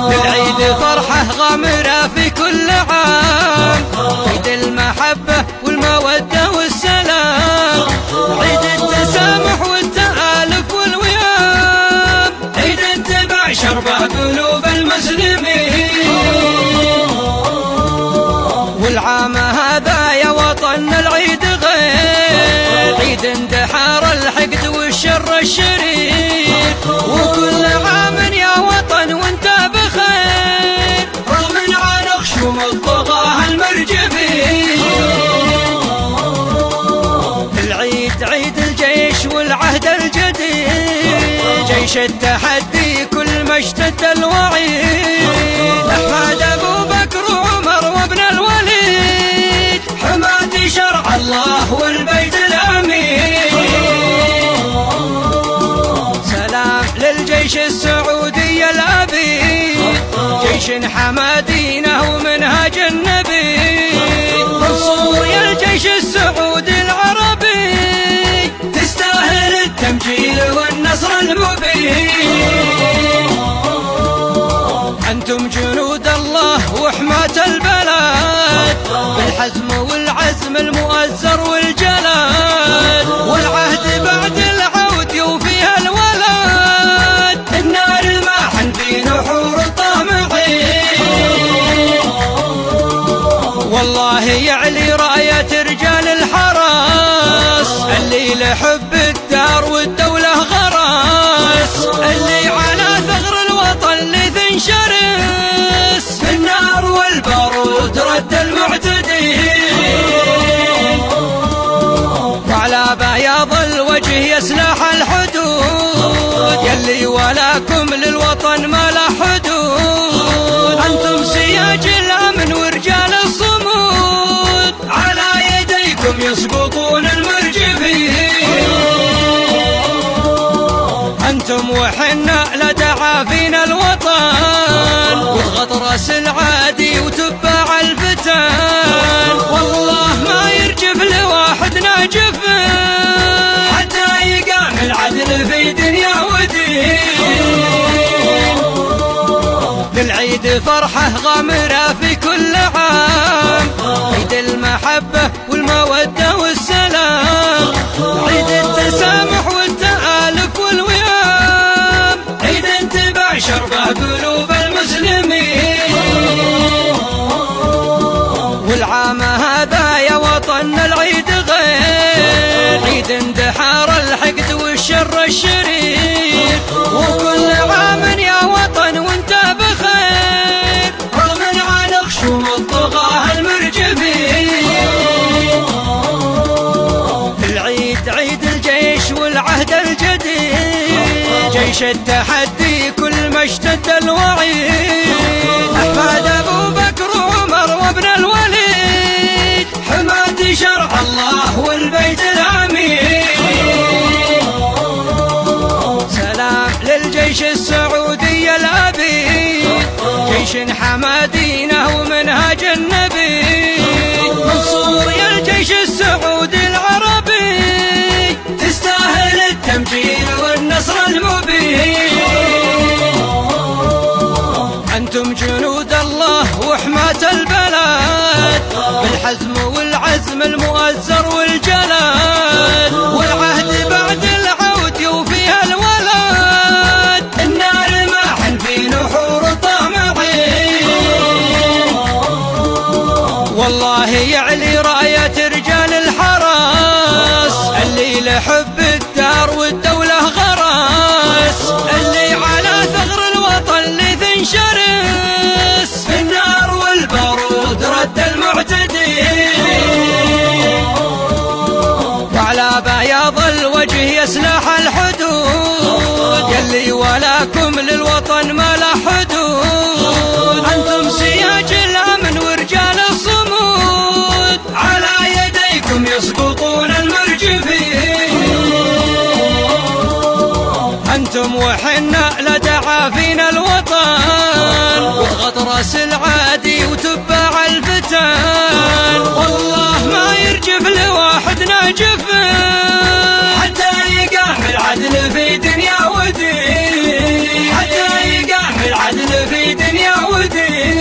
للعيد فرحة غامرة في كل عام، عيد المحبة والمودة والسلام، عيد التسامح والتآلف والوئام، عيد اتباع شربة قلوب المسلمين. والعام هذا يا وطن العيد غير، عيد اندحار الحقد والشر الشرير، وكل عام يا وطن وانت بخير، رغم عن خشوم الطغاة المرجفين. العيد عيد الجيش والعهد الجديد، جيش التحدي كل ما اشتد الوعيد، أحمد أبو بكر وعمر وابن الوليد، حماة شرع الله والبيت الأمين. سلام للجيش السعودي الأبي، جيش حمى دينه ومنهاج النبي، منصور يا الجيش السعودي العربي، تستاهل التمجيد والنصر المبين. أنتم جنود الله وحماة البلد، بالحزم والعزم المؤزر والجلاد، والعهد بعد العود يوفيها الولد، النار الماحن في نحور الطامعين. والله يعلي راية رجال الحراس، اللي لحب الدار والدولة غراس، اللي على ثغر الوطن لذن شرس، في النار والبارود رد المعتدين. وعلى بياض الوجه يسلح الحدود، يلي ولاكم للوطن ما له حدود، أنتم سياج الأمن ورجال الصمود، على يديكم يسقطون المرجفين. أنتم وحنا لدعافينا الوطن، وتغطرس العادي وتباع الفتن، والله ما يرجف لواحد ناجف، حتى يقام العدل في دنيا ودين. للعيد فرحة غامرة في كل عام، عيد المحبة والمودة والسلام، عيد التسامح والتآلف والوئام، عيد اتباع شربة قلوب المسلمين. والعام هذا يا وطن العيد غير، عيد اندحار الحقد والشر الشرير، وكل عام يا وطن وانت بخير، رغم عن خشوم الطغاة المرجفين. العيد عيد الجيش والعهد الجديد، جيش التحدي كل ما اشتد الوعيد، أحمد أبو بكر وعمر وابن الوليد، حماة شرع الله والبيت الأمين. سلام للجيش السعودي الأبي، جيش حمى دينه ومنهاج النبي، منصور يا الجيش السعودي العربي، تستاهل التمجيد والنصر المبين. أنتم جنود الله وحماة البلد، بالحزم والعزم المؤزر والجلاد، والعهد بعد العود يوفيها الولد، النار الماحن في نحور الطامعين. والله يعلي راية رجال الحراس، اللي لحب الدار والدولة غراس، اللي على ثغر الوطن لذن شرس، في النار والبارود رد المعتدين. وعلى بياض الوجه يسلح الحدود، يلي ولاكم للوطن ما له حدود، أنتم سياج الأمن ورجال الصمود، على يديكم يسقطون المرجفين. أنتم وحنا لدعافينا الوطن، وتغطرس العادي وتباع الإحسان، والله ما يرجف لواحد ناجف حتى يقع العدل في دنيا ودين، حتى يقع العدل في دنيا ودين.